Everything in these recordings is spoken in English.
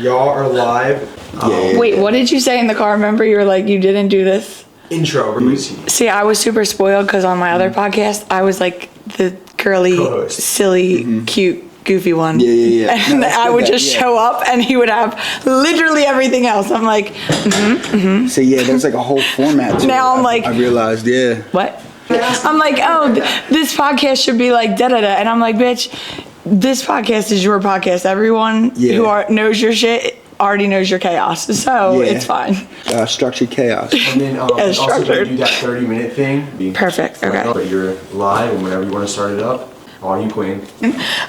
Y'all are live. Wait, what did you say in the car? Remember, you were like, you didn't do this? Intro. See, I was super spoiled because on my other podcast, I was like the girly, Co-host. silly, cute, goofy one. Yeah. And I would just show up and he would have literally everything else. I'm like, So yeah, there's like a whole format to Now it. I'm like- I realized, yeah. what? I'm like, oh, this podcast should be like da-da-da. And I'm like, bitch, this podcast is your podcast. Everyone who knows your shit already knows your chaos. So it's fine. Structured chaos. And then also structured. do that 30-minute thing. Perfect, okay. But you're live, and whenever you want to start it up, on you, queen.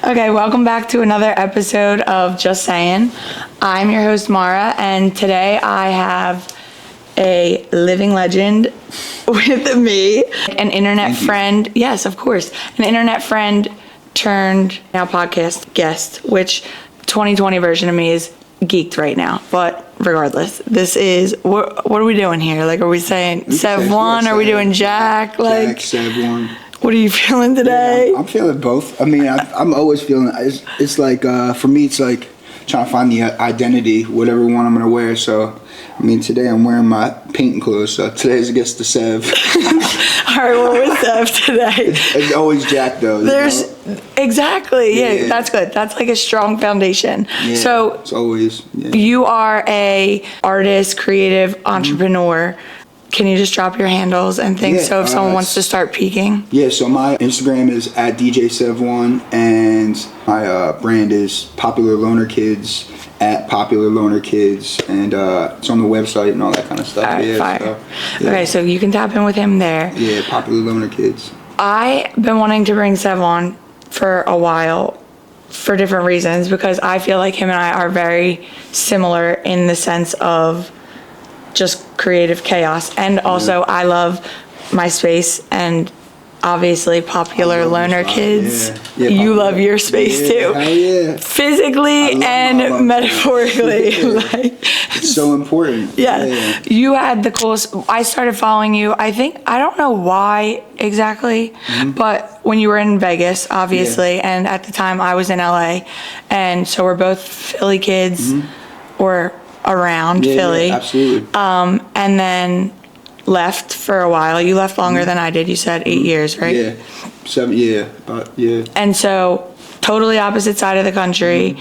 Okay, welcome back to another episode of Just Sayin. I'm your host, Mara, and today I have a living legend with me, an internet friend. Yes, of course. An internet friend turned now podcast guest, which 2020 version of me is geeked right now. But regardless, this is, what are we doing here? Like, are we saying SEV-One? Are we doing Jack? Like, SEV-One. What are you feeling today? Yeah, I'm feeling both. I mean, I'm always feeling, it's like, for me, it's like trying to find the identity, whatever one I'm going to wear. So, I mean, today I'm wearing my painting clothes. So today's against the Sev. All right, what was Sev today? It's always Jack, though. Exactly. Yeah, Yeah. that's good. That's like a strong foundation. Yeah, So it's always, you are a artist, creative, entrepreneur. Can you just drop your handles and things so if someone wants to start peeking? Yeah, so my Instagram is at DJ SEV-One, and my brand is Popular Loner Kids, at Popular Loner Kids, and it's on the website and all that kind of stuff. All right, yeah, fire. So, yeah. Okay, so you can tap in with him there. Yeah, Popular Loner Kids. I've been wanting to bring Sev on for a while for different reasons because I feel like him and I are very similar in the sense of just creative chaos. And also I love my space and obviously Popular Loner Kids. Yeah, you popular. love your space too. Hell yeah. Physically and metaphorically. Like, It's so important. yeah. You had the coolest, I started following you, I don't know why exactly, but when you were in Vegas, obviously, and at the time I was in LA, and so we're both Philly kids, or around Philly. Yeah, absolutely. And then left for a while. You left longer than I did, you said 8 years, right? Yeah, 7, yeah. And so, totally opposite side of the country,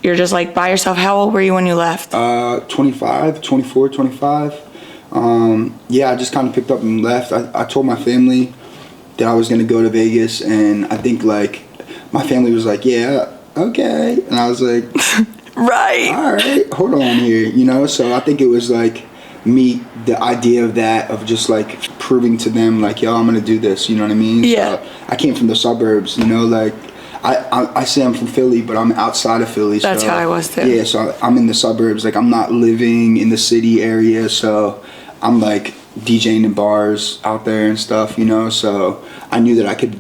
you're just like by yourself. How old were you when you left? 24, 25. Yeah, I just kind of picked up and left. I told my family that I was going to go to Vegas, and I think like my family was like, yeah, okay. And I was like, Right. all right, hold on here, So I think it was like the idea of that, of just like proving to them like, yo, I'm going to do this, you know what I mean? Yeah. So I came from the suburbs, like I say I'm from Philly, but I'm outside of Philly. That's how I was too. Yeah, so I'm in the suburbs. Like, I'm not living in the city area, so I'm like DJing in bars out there and stuff, So I knew that I could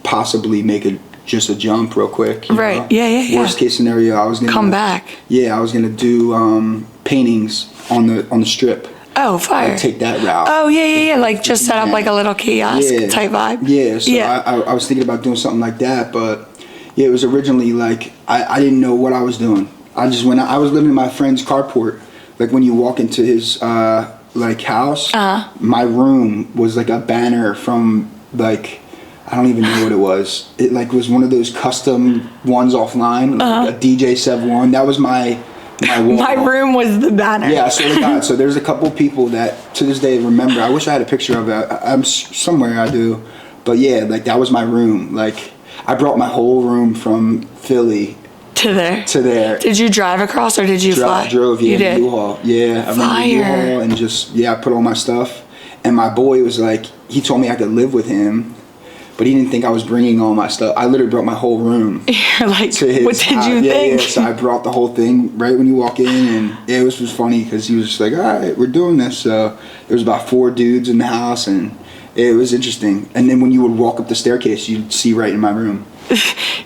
possibly make just a jump real quick. Right. Yeah. Worst case scenario, I was gonna come back. Yeah, I was gonna do paintings on the strip. Oh, fire. Like, take that route. Oh, yeah. Like just set up like a little kiosk type vibe. Yeah, so I was thinking about doing something like that, but yeah, it was originally like, I didn't know what I was doing. I just went out, I was living in my friend's carport. Like when you walk into his house, my room was like a banner from like, I don't even know what it was. It like was one of those custom ones offline, like a DJ SEV-One. That was my wall. My room was the banner. Yeah, I swear to God. So there's a couple people that to this day remember. I wish I had a picture of it. I'm somewhere, I do. But yeah, like that was my room. Like I brought my whole room from Philly to there. Did you drive across or did you fly? Drove, yeah. You did? U-Haul. Yeah, I remember U-Haul and just, I put all my stuff. And my boy was like, he told me I could live with him, but he didn't think I was bringing all my stuff. I literally brought my whole room. You're like, to his what did you think? Yeah, so I brought the whole thing right when you walk in, and it was just funny because he was just like, all right, we're doing this. So there was about 4 dudes in the house, and it was interesting. And then when you would walk up the staircase, you'd see right in my room.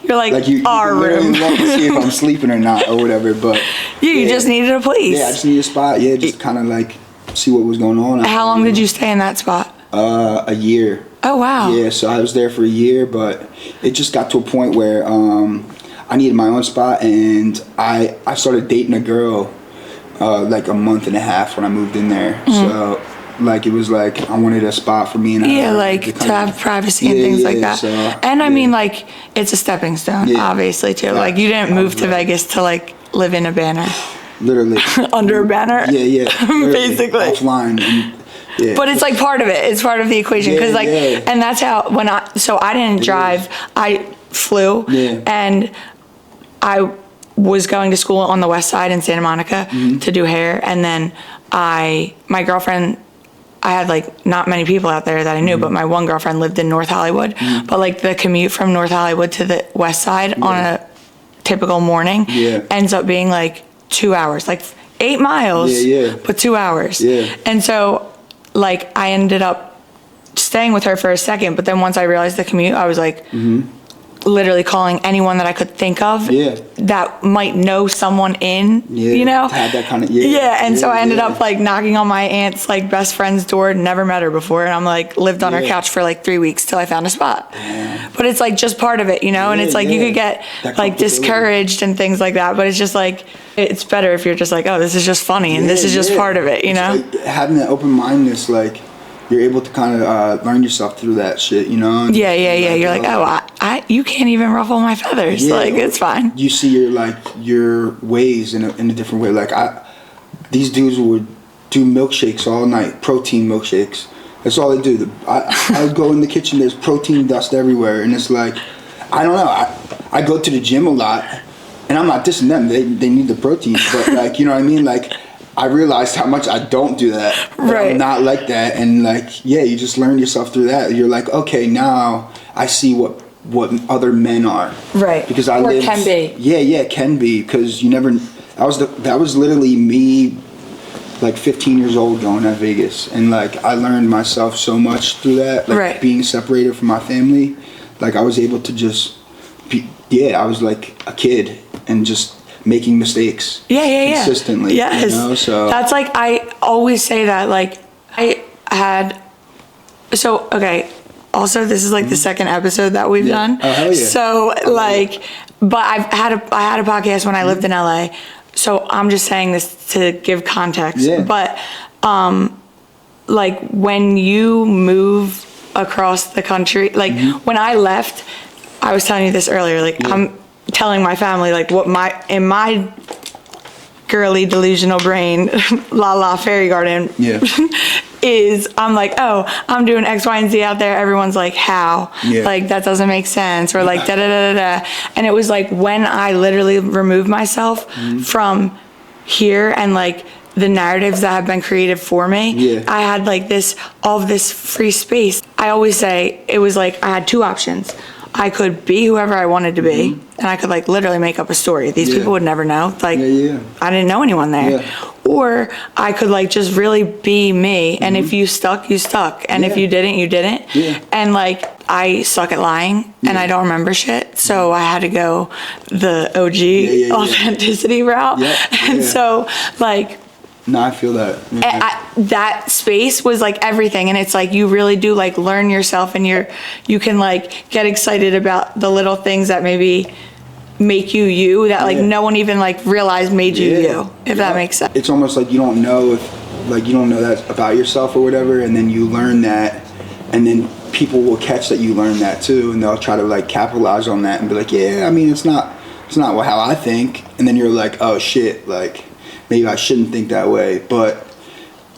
You're like you our room. Look to see if I'm sleeping or not or whatever. But you just needed a place. Yeah, I just needed a spot. Yeah, just kind of like see what was going on. How long did you stay in that spot? A year. Oh wow. Yeah, so I was there for a year, but it just got to a point where I needed my own spot, and I started dating a girl like a month and a half when I moved in there. So like it was like I wanted a spot for me and Yeah, her like to have privacy and Yeah, things like yeah, that. so, And I yeah. mean, like, it's a stepping stone, Yeah. obviously, too. Facts. Like, you didn't move to Right. Vegas to, like, live in a banner. Literally. Under a banner? Yeah. Literally. Basically. Offline. And, yeah. But it's like part of it. It's part of the equation. Yeah, Because, like, yeah. and that's how, so I didn't drive. I flew. Yeah. And I was going to school on the west side in Santa Monica Mm-hmm. to do hair. And then my girlfriend, I had like not many people out there that I knew, Mm-hmm. but my one girlfriend lived in North Hollywood. But like the commute from North Hollywood to the west side on a typical morning Yeah. ends up being like 2 hours, like 8 miles, Yeah. but 2 hours. Yeah. And so like I ended up staying with her for a second, but then once I realized the commute, I was like literally calling anyone that I could think of Yeah. that might know someone in, Yeah, you know? to have that kind of And so I ended yeah. up like knocking on my aunt's like best friend's door, never met her before, and I'm like lived on her Yeah. couch for like 3 weeks till I found a spot. But it's like just part of it, you know? And Yeah, it's like you yeah. could get That like comfortability. discouraged and things like that, but it's just like it's better if you're just like, oh, this is just funny and this is just Yeah. part of it, you It's know? like having that open mindedness, like you're able to kind of learn yourself through that shit, you know? And Yeah. You're like, oh, you can't even ruffle my feathers. Yeah. Like it's fine. You see your ways in a different way. Like these dudes would do milkshakes all night, protein milkshakes. That's all they do. I would go in the kitchen. There's protein dust everywhere, and it's like, I don't know. I go to the gym a lot, and I'm not dissing them. They need the protein, but like, you know what I mean? Like, I realized how much I don't do that. Right. I'm not like that, and like, yeah, you just learn yourself through that. You're like, okay, now I see what other men are. Right. Because I Or lived, can be. Yeah, can be, because you never. That was literally me, like 15 years old going to Vegas, and like I learned myself so much through that. Like Right. being separated from my family, like I was able to just be. Yeah, I was like a kid and just making mistakes. Yeah. Consistently. Yes. You know, so That's like, I always say that, like, okay, also, this is like the second episode that we've Yeah. done. Oh, hell yeah. So, like, but I had a podcast when I lived in LA, so I'm just saying this to give context. Yeah. But, like, when you move across the country, like, when I left, I was telling you this earlier, like, I'm telling my family, like, in my girly delusional brain, la fairy garden, Yeah. is I'm like, oh, I'm doing X, Y, and Z out there. Everyone's like, how? Yeah. Like, that doesn't make sense. Or like, da-da-da-da-da. And it was like when I literally removed myself from here and like the narratives that have been created for me, Yeah. I had like all of this free space. I always say it was like I had two options. I could be whoever I wanted to be, and I could like literally make up a story. These Yeah. people would never know. Like, Yeah. I didn't know anyone there. Yeah. Or I could like just really be me, and if you stuck, you stuck, and if Yeah. you didn't, you didn't. Yeah. And like I suck at lying, and I don't remember shit, so I had to go the OG Yeah. authenticity route. Yeah, And yeah. so like No, I feel that. Yeah. that space was like everything, and it's like you really do like learn yourself, and you can like get excited about the little things that maybe make you that like Yeah. no one even like realized made you you, if that makes sense. It's almost like you don't know you don't know that about yourself or whatever, and then you learn that, and then people will catch that you learn that too, and they'll try to like capitalize on that and be like, yeah, I mean, it's not how I think, and then you're like, oh shit, like maybe I shouldn't think that way. But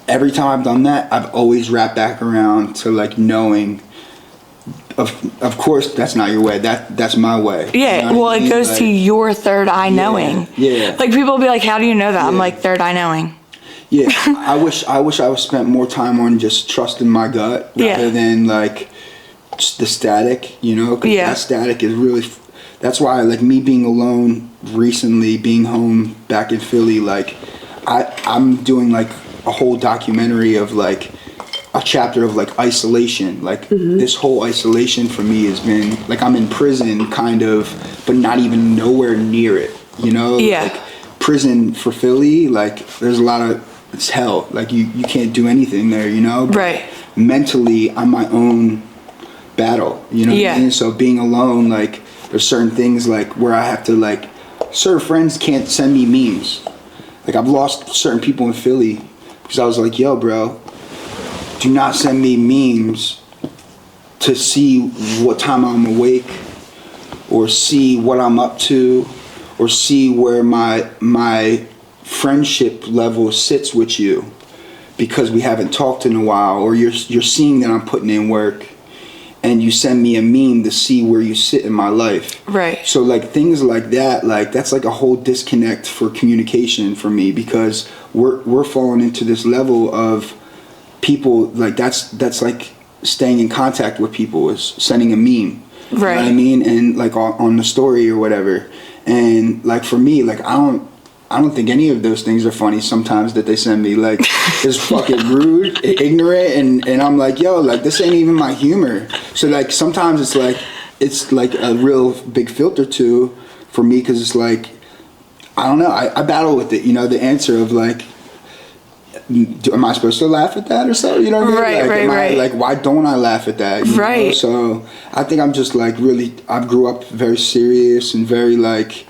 every time I've done that, I've always wrapped back around to like knowing, of course that's not your way, that's my way. Yeah, You know what well, I it mean? goes to Like, your third eye knowing. yeah. Like people will be like, how do you know that? I'm Yeah. like, third eye knowing. Yeah, I wish I was spent more time on just trusting my gut rather Yeah. than like just the static, you know? 'Cause Yeah. that static is really. That's why, like me being alone recently, being home back in Philly, like I'm doing like a whole documentary of like a chapter of like isolation. Like this whole isolation for me has been like I'm in prison, kind of, but not even nowhere near it. You know? Yeah. Like, prison for Philly, like there's a lot of, it's hell. Like you can't do anything there, you know? But Right. mentally, I'm my own battle, you know what Yeah. I mean? So being alone, like there's certain things like where I have to like, certain friends can't send me memes. Like I've lost certain people in Philly because I was like, yo, bro, do not send me memes to see what time I'm awake or see what I'm up to or see where my friendship level sits with you because we haven't talked in a while, or you're seeing that I'm putting in work and you send me a meme to see where you sit in my life. Right. So like things like that, like that's like a whole disconnect for communication for me, because we're falling into this level of people like that's like staying in contact with people is sending a meme. Right. You know what I mean? And like on the story or whatever. And like for me, like I don't think any of those things are funny sometimes that they send me. Like it's fucking rude, ignorant, and I'm like, yo, like this ain't even my humor. So like sometimes it's like a real big filter too for me, because it's like I don't know, I battle with it, you know, the answer of like, am I supposed to laugh at that or so? You know what I mean? Right. Like why don't I laugh at that? You know? So I think I'm just like really, I grew up very serious and very like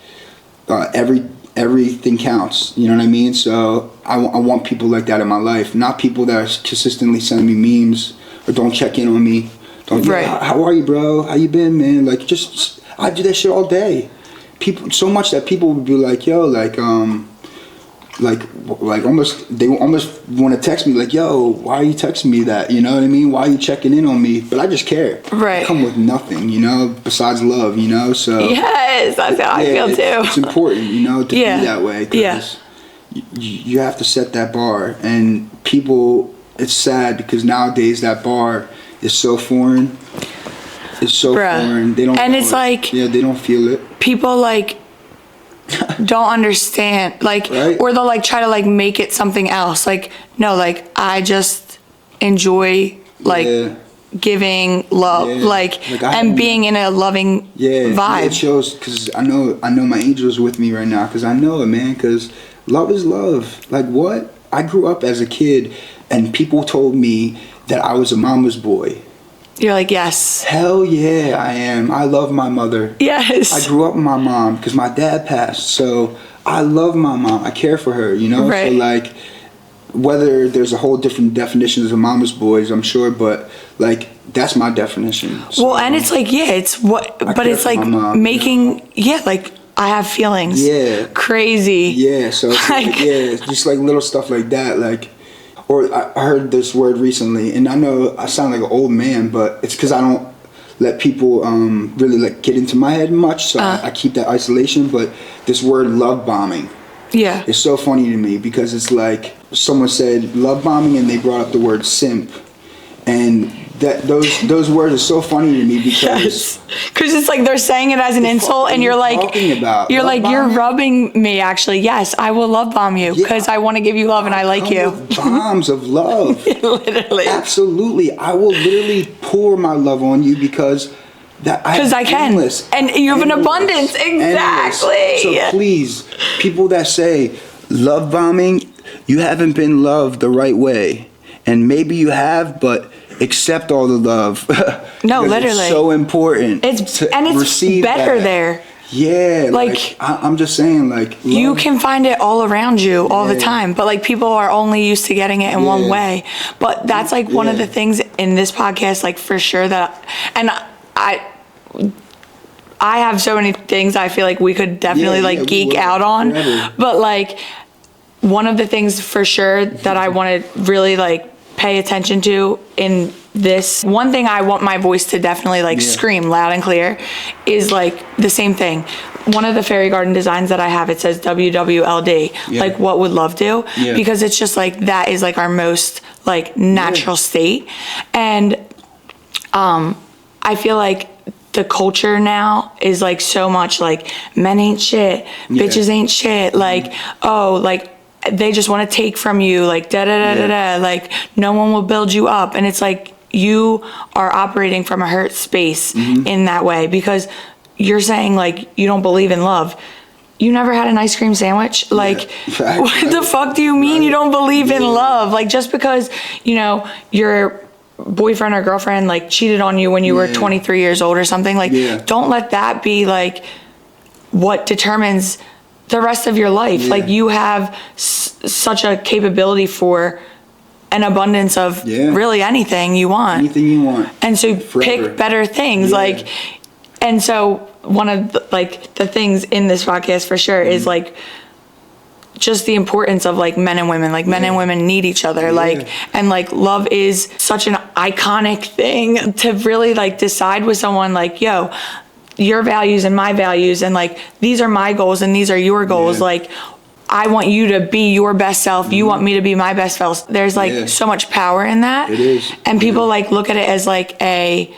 everything counts. You know what I mean? So I want people like that in my life, not people that are consistently sending me memes or don't check in on me. Don't be like, how are you, bro? How you been, man? Like just I do that shit all day. People so much that people would be like, yo, like almost they almost want to text me like, yo, why are you texting me that? You know what I mean? Why are you checking in on me? But I just care. Right. I come with nothing, you know, besides love, you know. So yes, that's how I feel too. It's important, you know, to be that way. Yeah. You have to set that bar, and people. It's sad because nowadays that bar is so foreign. It's so foreign. They don't. And it's like they don't feel it. People like don't understand, like, or they'll like try to like make it something else. Like, no, like I just enjoy like giving love, like and being in a loving vibe. It shows, because I know my angel's with me right now, because I know it, man. Because love is love. Like what? I grew up as a kid, and people told me that I was a mama's boy. You're like, yes. Hell yeah, I am. I love my mother. Yes. I grew up with my mom because my dad passed. So I love my mom. I care for her, you know? Right. So like, whether there's a whole different definitions of mama's boys, I'm sure, but like, that's my definition. So, well, and it's like, it's what, but it's like mom, making, you know? Like, I have feelings. Yeah. Crazy. Yeah, so it's like, just like little stuff like that, like. Or I heard this word recently, and I know I sound like an old man, but it's because I don't let people really like get into my head much, so I keep that isolation. But this word love bombing, it's so funny to me, because it's like someone said love bombing and they brought up the word simp, and that those words are so funny to me, because it's like they're saying it as an insult, and you're like, you're rubbing me. Actually, yes, I will love bomb you because I want to give you love and I like you. Bombs of love, literally, absolutely. I will literally pour my love on you because I can, and you have an abundance, exactly. Endless. So please, people that say love bombing, you haven't been loved the right way, and maybe you have, but accept all the love. No, literally. It's so important. It's better that. There. Yeah, like I'm just saying, like love. You can find it all around you all the time, but like people are only used to getting it in one way. But that's like one of the things in this podcast, like for sure and I have so many things I feel like we could definitely like geek out on, but like one of the things for sure that I want to really like pay attention to in this, one thing I want my voice to definitely like scream loud and clear is like the same thing. One of the fairy garden designs that I have, it says WWLD, like what would love do? Because it's just like, that is like our most like natural state. And I feel like the culture now is like so much like men ain't shit, bitches ain't shit, like, oh, like they just want to take from you, like like no one will build you up. And it's like you are operating from a hurt space in that way, because you're saying like you don't believe in love. You never had an ice cream sandwich? Like, what the fuck do you mean you don't believe in love? Like, just because, you know, you're boyfriend or girlfriend like cheated on you when you were 23 years old or something, like don't let that be like what determines the rest of your life. Like you have such a capability for an abundance of really anything you want. Anything you want. And so Forever. pick better things. Like, and so one of the things in this podcast for sure is like just the importance of like men and women. Like men and women need each other. Like, and like love is such an iconic thing to really like decide with someone like, yo, your values and my values, and like these are my goals and these are your goals. Like I want you to be your best self. You want me to be my best self. There's like so much power in that. It is. And people like look at it as like a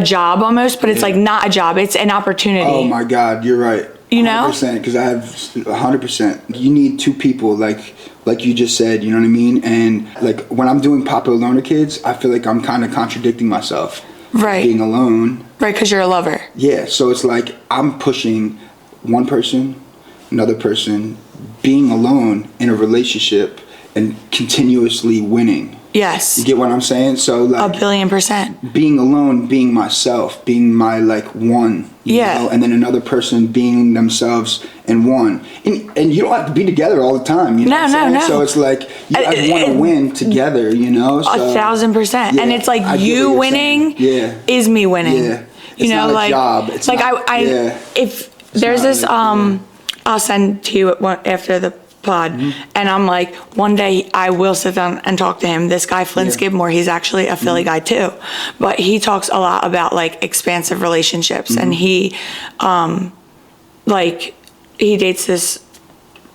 job almost, but it's like not a job. It's an opportunity. Oh my God, you're right. You know? 100%, because I have 100%. You need two people, like you just said, you know what I mean? And like when I'm doing Popular Loner Kids, I feel like I'm kind of contradicting myself. Right. Being alone. Right, because you're a lover. Yeah, so it's like I'm pushing one person, another person, being alone in a relationship and continuously winning. Yes. You get what I'm saying? So like 1,000,000,000%. being alone, being myself, being my like one, you know? And then another person being themselves and one. And you don't have to be together all the time, you know what I'm saying? No. So it's like you guys want to win together, you know? So, 1,000%. And it's like you winning is me winning. Yeah. You know, not like a job. It's like not, if there's this I'll send to you after the pod, and I'm like, one day I will sit down and talk to him. This guy Flynn Skidmore, he's actually a Philly guy too, but he talks a lot about like expansive relationships, and he like he dates this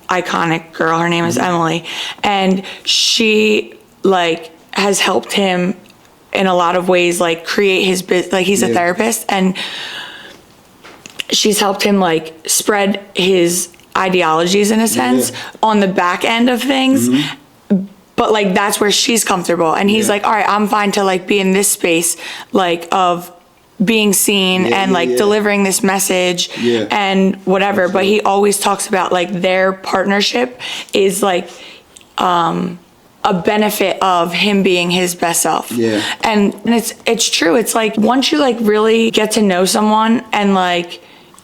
iconic girl. Her name is Emily, and she like has helped him in a lot of ways, like create his business. Like he's a therapist, and she's helped him like spread his ideologies in a sense on the back end of things. But like that's where she's comfortable, and he's like, all right, I'm fine to like be in this space like of being seen and like delivering this message and whatever. But he always talks about like their partnership is like a benefit of him being his best self. And it's true. It's like once you like really get to know someone and like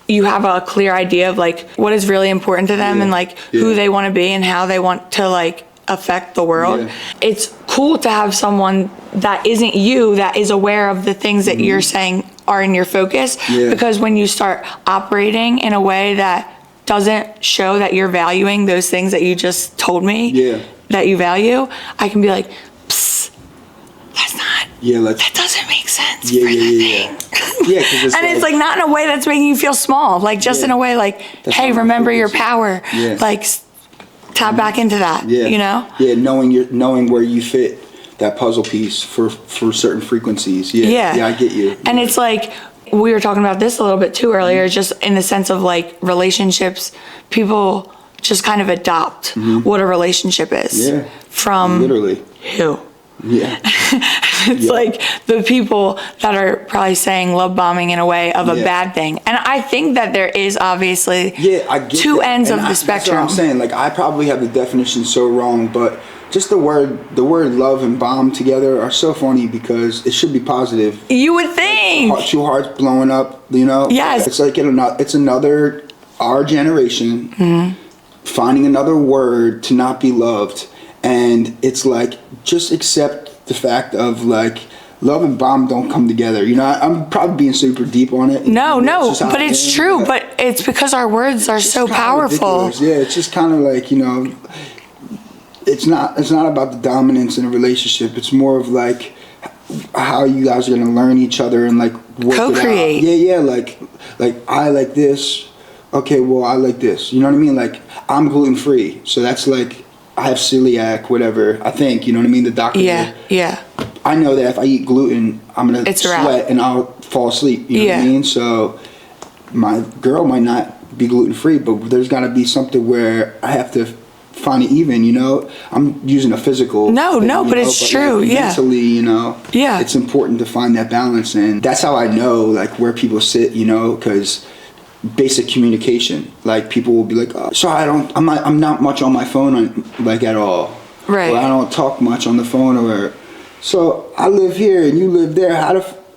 you have a clear idea of like what is really important to them and like who they want to be and how they want to like affect the world. It's cool to have someone that isn't you, that is aware of the things that you're saying are in your focus. Because when you start operating in a way that doesn't show that you're valuing those things that you just told me that you value, I can be like, psst, that's not, that doesn't make sense for that thing. And it's like not in a way that's making you feel small, like just in a way like, that's hey, remember your power, like tap back into that, you know? Knowing where you fit that puzzle piece for certain frequencies. I get you. And it's like, we were talking about this a little bit too earlier, just in the sense of like relationships, people just kind of adopt what a relationship is from literally who. It's like the people that are probably saying love bombing in a way of a bad thing. And I think that there is obviously I get two ends of the That's spectrum. what I'm saying. Like I probably have the definition so wrong, but just the word love and bomb together are so funny because it should be positive. You would think. Like, two hearts blowing up, you know? Yes. It's like it's another, our generation finding another word to not be loved. And it's like, just accept the fact of like, love and bomb don't come together. You know, I'm probably being super deep on it. No, but it's true. But it's because our words are so powerful. Ridiculous. Yeah, it's just kind of like, you know, it's not about the dominance in a relationship. It's more of like how you guys are gonna learn each other and like work co-create. It out. Like I like this. Okay, well I like this. You know what I mean? Like I'm gluten free, so that's like I have celiac, whatever. I think, you know what I mean. The doctor. Yeah. I know that if I eat gluten, I'm gonna sweat and I'll fall asleep. You know what I mean? So my girl might not be gluten free, but there's got to be something where I have to find it even. You know, I'm using a physical. But it's true. Like mentally, you know. Yeah. It's important to find that balance, and that's how I know like where people sit. You know, because basic communication. Like people will be like, oh, so I'm not much on my phone like at all. Right. Or I don't talk much on the phone or So I live here and you live there.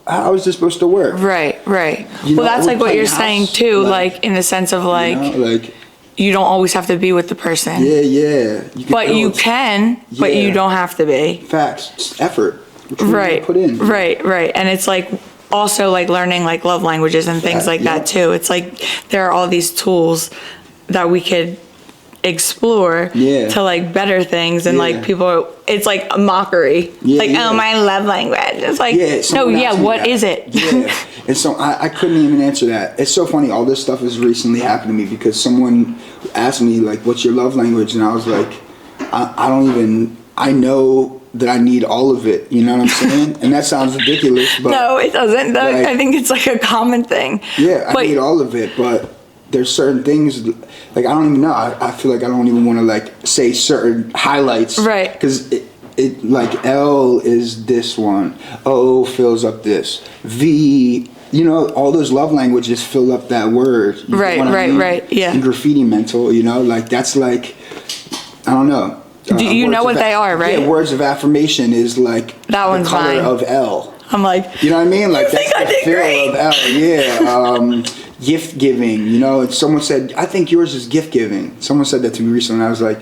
How is this supposed to work? Right. You know, Well, that's we're like what playing you're house, saying too, like in the sense of like, you know, like you don't always have to be with the person. yeah. You can But you build. can, but you Yeah. don't have to be. Facts, just effort. Which we Right. Put in. Right. And it's like also like learning like love languages and things like that too. It's like there are all these tools that we could explore Yeah. to like better things and Yeah. like people it's like a mockery. Yeah, like, yeah. oh, my love language. It's like, Yeah, no, someone yeah, asked me what that. is it? Yeah, and so I couldn't even answer that. It's so funny. All this stuff has recently happened to me because someone asked me like, "What's your love language?" And I was like, I don't even. I know that I need all of it. You know what I'm saying? And that sounds ridiculous, but No, it doesn't. like- I think it's like a common thing. yeah, I But- need all of it. But there's certain things like I don't even know. I feel like I don't even want to like say certain highlights, Right. Because it like L is this one, O fills up this, V. You know, all those love languages fill up that word. You get Right, what I mean? right, yeah. And graffiti mental, you know, like that's like, I don't know. Do you know words what of they are, right? Yeah, words of affirmation is like That the one's color mine. of L. I'm like, You know what I mean? Like You that's think I the did feel great. of L. Yeah. Gift giving. You know, and someone said, "I think yours is gift giving." Someone said that to me recently, and I was like,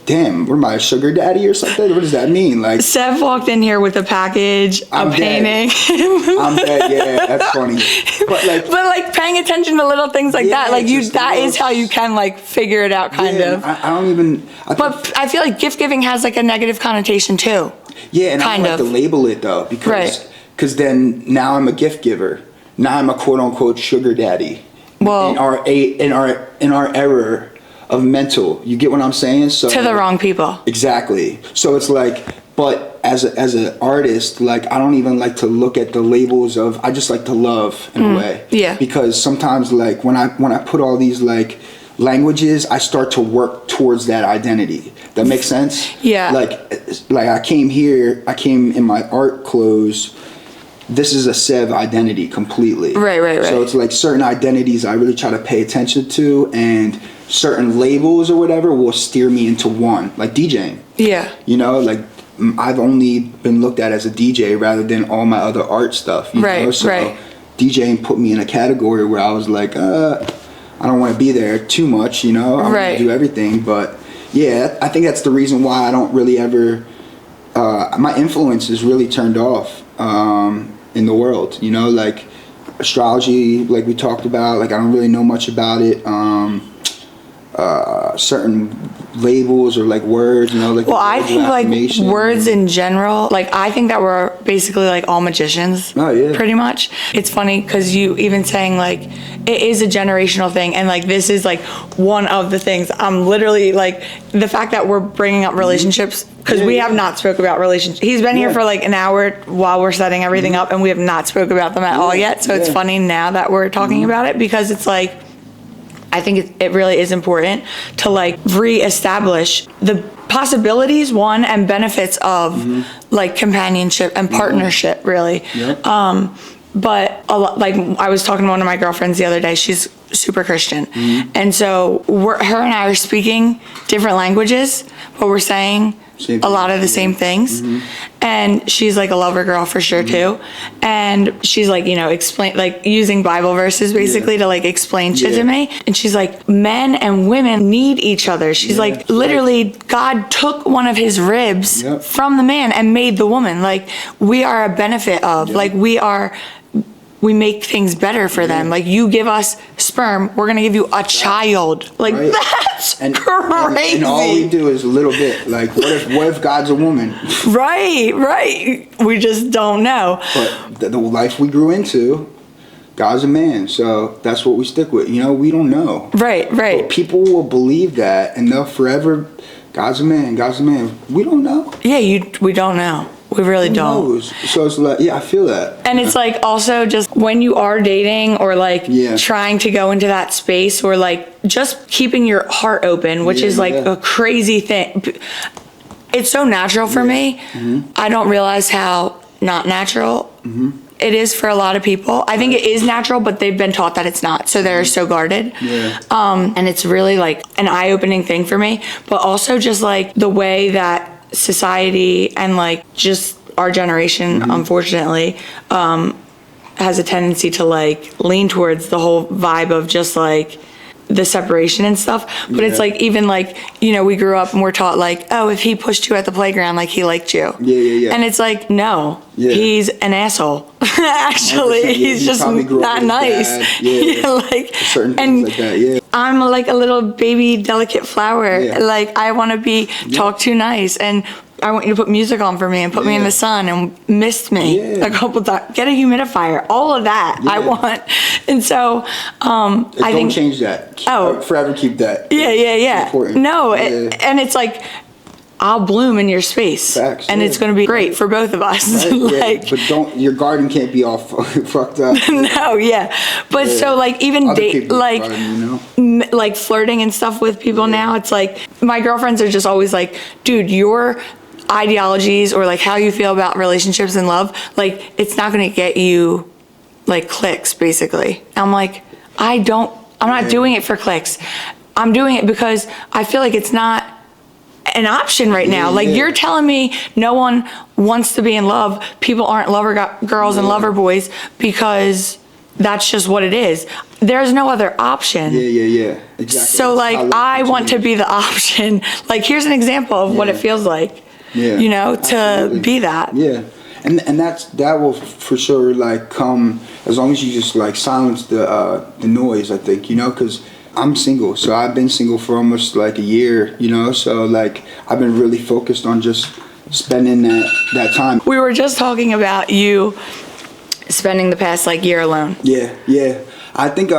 "Damn, what am I, a sugar daddy or something? What does that mean?" Like, Sev walked in here with a package, I'm a dead. painting. I'm dead. Yeah, that's funny. But like, But like paying attention to little things like that, Yeah, like you, just that little- is how you can like figure it out kind yeah, of. I don't even. But I feel like gift giving has like a negative connotation too. yeah, and I kind don't like of. to label it though because Right. then now I'm a gift giver. Now I'm a quote unquote sugar daddy. Well- in our era of mental, you get what I'm saying? So To the wrong people. Exactly. So it's like, but as an artist, like I don't even like to look at the labels of. I just like to love in a way. Yeah. Because sometimes, like when I put all these like languages, I start to work towards that identity. That makes sense. Yeah. Like I came here. I came in my art clothes. This is a SEV identity completely. Right. So it's like certain identities I really try to pay attention to, and certain labels or whatever will steer me into one, like DJing. Yeah. You know, like I've only been looked at as a DJ rather than all my other art stuff. You Right, know? So right. DJing put me in a category where I was like, I don't want to be there too much. You know, I want Right. to do everything. But yeah, I think that's the reason why I don't really ever. My influence is really turned off in the world. You know, like astrology, like we talked about. Like I don't really know much about it. Certain labels or like words, you know, like Well, I words of think like affirmation. words in general, like I think that we're basically like all magicians. Oh, yeah. Pretty much. It's funny because you even saying like it is a generational thing, and like this is like one of the things. I'm literally like the fact that we're bringing up relationships because Yeah, we yeah. have not spoke about relationships. He's been here Yeah. for like an hour while we're setting everything up, and we have not spoke about them at all yet. So it's yeah. funny now that we're talking about it because it's like. I think it really is important to like reestablish the possibilities, one, and benefits of like companionship and partnership, really. Yep. But a lot, like I was talking to one of my girlfriends the other day. She's super Christian, and so her and I are speaking different languages, but we're saying Same a lot thing, of the same things. And she's like a lover girl for sure too. And she's like, you know, explain like using Bible verses basically to like explain shit Yeah. to me. And she's like, men and women need each other. She's Yeah, like, literally, God took one of his ribs Yep. from the man and made the woman. Like, we are a benefit of, Yep. like, we make things better for them. Like, you give us sperm, we're gonna give you a child. Like, Right. that's And, crazy. and all we do is a little bit. Like, what if God's a woman? Right. We just don't know. But the life we grew into, God's a man. So that's what we stick with. You know, we don't know. Right. But people will believe that, and they'll forever, God's a man, God's a man. We don't know. Yeah, we don't know. We really Who don't. knows? So it's like, yeah, I feel that. And it's like also just when you are dating or like Yeah. trying to go into that space or like just keeping your heart open, which Yeah, is like yeah. a crazy thing. It's so natural for me. Mm-hmm. I don't realize how not natural it is for a lot of people. I think it is natural, but they've been taught that it's not. So they're so guarded. Yeah. And it's really like an eye-opening thing for me. But also just like the way that society and like just our generation, unfortunately, has a tendency to like lean towards the whole vibe of just like the separation and stuff. But it's like, even like, you know, we grew up and we're taught like, oh, if he pushed you at the playground, like he liked you. Yeah. And it's like, no, Yeah. he's an asshole. Actually, 100%, yeah, he's he just probably grew up not with nice. dad, yeah. Like, Certain things and like that, yeah. I'm like a little baby delicate flower. Yeah. Like, I want to be talked to nice, and I want you to put music on for me and put me in the sun and mist me Yeah. a couple times. Get a humidifier. All of that I Yeah. want. And so I Don't think change that. Oh. Forever keep that. yeah. It's important. No, Yeah. and it's like I'll bloom in your space, Facts, and yeah. it's going to be great for both of us. Right? Yeah. Like, But your garden can't be all fucked up. no, yeah. But Yeah. so like even Other date people's like. garden, you know? Like flirting and stuff with people now, it's like my girlfriends are just always like, dude, your ideologies or like how you feel about relationships and love, like it's not going to get you like clicks, basically. I'm like, I'm not doing it for clicks. I'm doing it because I feel like it's not an option right now. Like you're telling me no one wants to be in love. People aren't lover girls and lover boys because that's just what it is. There's no other option. Yeah. Exactly. So like That's how I life want to continues. be the option. Like here's an example of what it feels like. Yeah. You know, to Absolutely. be that. Yeah. And that will for sure like come as long as you just like silence the noise, I think, you know, because I'm single, so I've been single for almost like a year, you know, so like I've been really focused on just spending that time. We were just talking about you spending the past like year alone Yeah. I think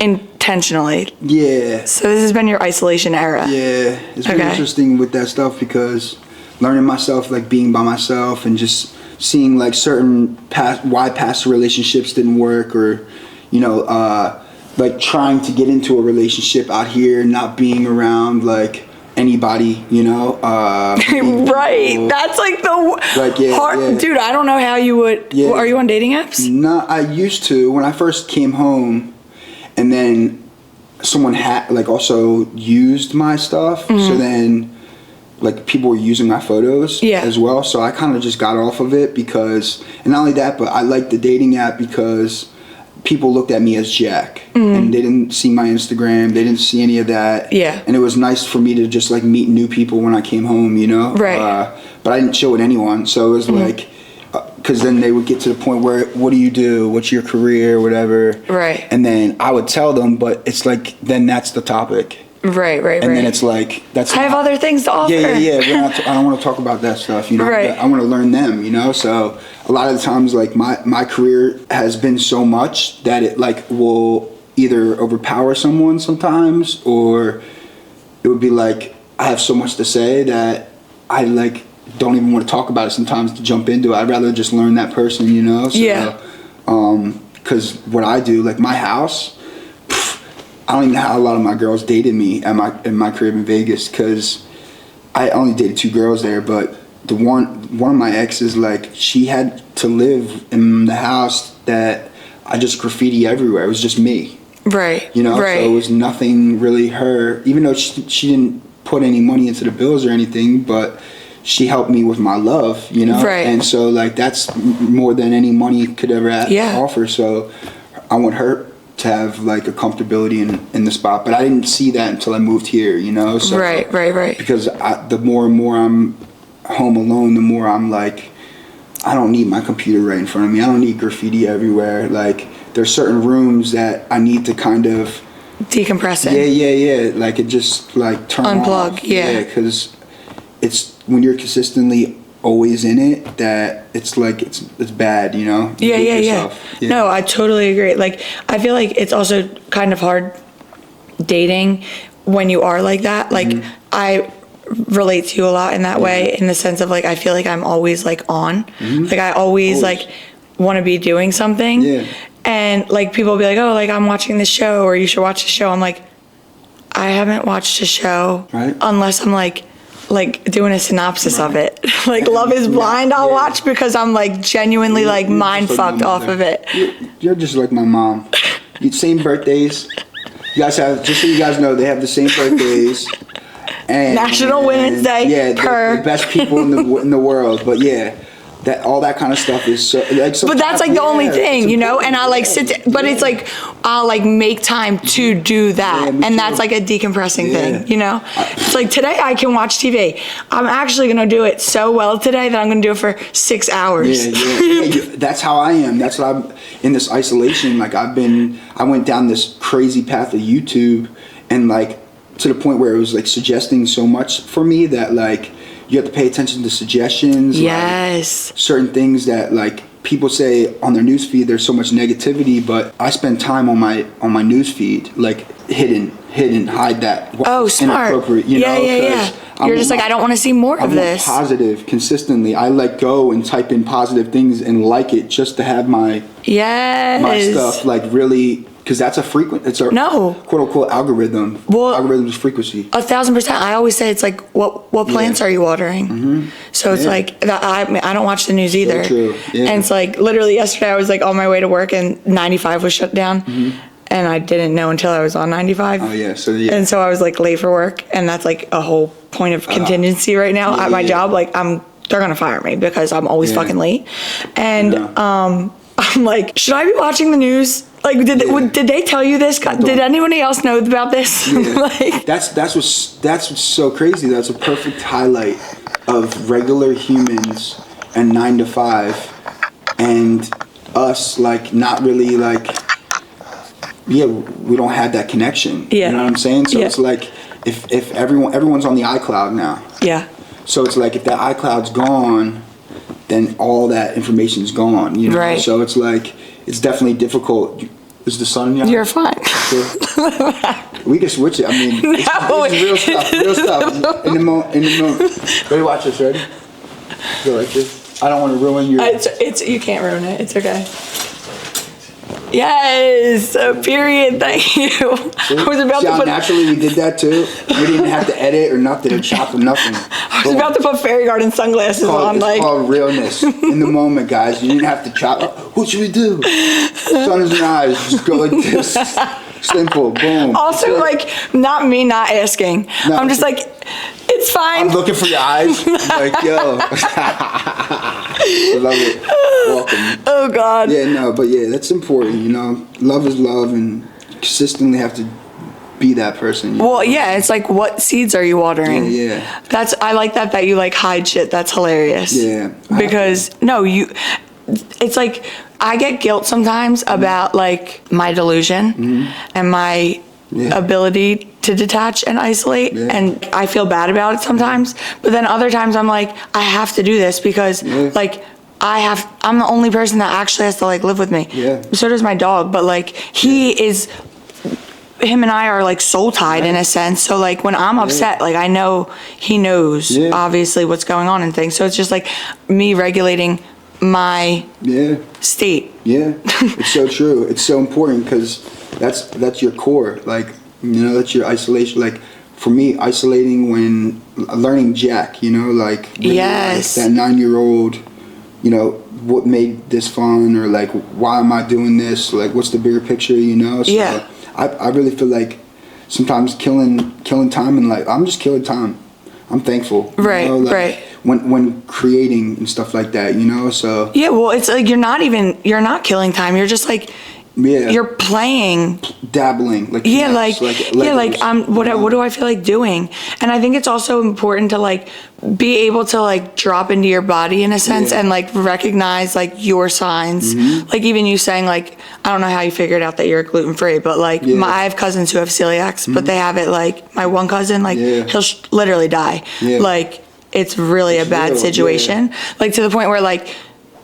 intentionally. yeah. So this has been your isolation era. Yeah, it's been Okay. interesting with that stuff because learning myself, like being by myself and just seeing like certain past relationships didn't work, or you know, like trying to get into a relationship out here, not being around like anybody, you know. Right. people. That's like the Like, yeah, hard, yeah. dude. I don't know how you would. Yeah. Are you on dating apps? No, I used to when I first came home, and then someone had like also used my stuff. So then, like people were using my photos as well. So I kind of just got off of it because, and not only that, but I liked the dating app because people looked at me as Jack, and they didn't see my Instagram. They didn't see any of that. Yeah. And it was nice for me to just like meet new people when I came home, you know. Right. But I didn't chill with anyone, so it was like. Because then they would get to the point where, what do you do? What's your career? Whatever. Right. And then I would tell them, but it's like, then that's the topic. Right. And then it's like, that's. I have other things to offer. Yeah. I don't want to talk about that stuff, you know. Right. I want to learn them, you know. So a lot of the times, like my career has been so much that it like will either overpower someone sometimes, or it would be like I have so much to say that I like don't even want to talk about it sometimes to jump into it. I'd rather just learn that person, you know. So, Yeah. Because what I do, like my house, I don't even know how a lot of my girls dated me in my crib in Vegas, because I only dated 2 girls there, but the one of my exes, like she had to live in the house that I just graffiti everywhere. It was just me, Right. you know. Right. So it was nothing really her, even though she didn't put any money into the bills or anything, but she helped me with my love, you know. Right. And so like that's more than any money could ever offer. So I want her to have like a comfortability in the spot, but I didn't see that until I moved here, you know. So Right. because the more and more I'm home alone, the more I'm like, I don't need my computer right in front of me. I don't need graffiti everywhere. Like there's certain rooms that I need to kind of Decompressing. yeah. Like it just like turn Unplug, off. yeah. Because it's when you're consistently always in it that it's like it's bad, you know. You hate yourself. Yeah. No, I totally agree. Like I feel like it's also kind of hard dating when you are like that. Like I relate to you a lot in that way, in the sense of like I feel like I'm always like on. Like I always like want to be doing something. Yeah. And like people will be like, oh, like I'm watching this show, or you should watch the show. I'm like, I haven't watched a show unless I'm like doing a synopsis of it. Like Love is Blind, I'll watch because I'm like genuinely like mind fucked off of it. You're just like my mom. Same birthdays. You guys have, just so you guys know, they have the same birthdays. And National Women's Day. Yeah, per. the best people in the world. But yeah, that all that kind of stuff is so like. But that's like the only thing, you know. And I like but it's like I'll like make time to do that, Yeah, me and too. that's like a decompressing Yeah. thing, you know. It's like today I can watch TV. I'm actually gonna do it so well today that I'm gonna do it for 6 hours. Yeah, that's how I am. That's what I'm in this isolation. Like I went down this crazy path of YouTube, and like to the point where it was like suggesting so much for me that like you have to pay attention to suggestions. Yes. Like, certain things that like people say on their news feed, there's so much negativity, but I spend time on my news feed, like hide that. Oh, smart. Inappropriate, you know? Yeah. You're just like, I don't want to see more of this. Positive consistently. I like go and type in positive things and like it just to have my stuff like really, because that's it's a quote unquote algorithm. Well, algorithm is frequency. 1,000%. I always say it's like, what plants are you watering? Mm-hmm. So it's like that. I don't watch the news either. So true. Yeah. And it's like literally yesterday I was like on my way to work and 95 was shut down, and I didn't know until I was on 95. Oh yeah. So yeah. And so I was like late for work, and that's like a whole point of contingency right now at my job. Like they're gonna fire me because I'm always fucking late, and I'm like, should I be watching the news? Like, did they tell you this? Did anybody else know about this? Yeah. Like, that's what's so crazy. That's a perfect highlight of regular humans and 9 to 5, and us like not really like. Yeah, we don't have that connection. Yeah. You know what I'm saying? So it's like if everyone's on the iCloud now. Yeah. So it's like if that iCloud's gone, then all that information's gone. You know. Right. So it's like it's definitely difficult. Is the sun in your eye? You're fine. We can switch it. I mean, it's real stuff. Real stuff. In the moment. Ready? Watch this. Ready? Go like this. I don't want to ruin your. It's you can't ruin it. It's okay. Yes, period. Thank you. See? I was about See to how put. naturally we did that too. We didn't have to edit or nothing or chop or nothing. I was about to put fairy garden sunglasses on. It's Like called realness in the moment, guys. You didn't have to chop. What should we do? Sun is in eyes. Just go like this. Simple. Boom. also like not me not asking. No, I'm just like, it's fine. I'm looking for your eyes. Like yo. I love it. Welcome. Oh God. Yeah, no, but yeah, that's important. You know, love is love, and consistently have to be that person. You know? Well, yeah, it's like, what seeds are you watering? Yeah. I like that you like hide shit. That's hilarious. Yeah. Because it's like I get guilt sometimes about like my delusion and my ability to detach and isolate, and I feel bad about it sometimes. But then other times I'm like, I have to do this because like I'm the only person that actually has to like live with me. Yeah. So does my dog, but like him and I are like soul tied in a sense. So like when I'm upset, like I know he knows obviously what's going on and things. So it's just like me regulating my state. Yeah, it's so true. It's so important because that's your core. Like, you know, that's your isolation. Like for me, isolating when learning Jack, you know, like really, like that 9-year-old, you know, what made this fun, or like why am I doing this? Like what's the bigger picture, you know? So I really feel like sometimes killing time and like I'm just killing time. I'm thankful. Right, you know? Like, right. When creating and stuff like that, you know, so. Yeah, well, it's like you're not killing time. You're just like, you're playing. Dabbling. Like, what do I feel like doing? And I think it's also important to like be able to like drop into your body in a sense and like recognize like your signs. Like even you saying like, I don't know how you figured out that you're gluten free, but like I have cousins who have celiacs, but they have it like my one cousin, like he'll literally die. Like it's really a bad situation. Like to the point where like,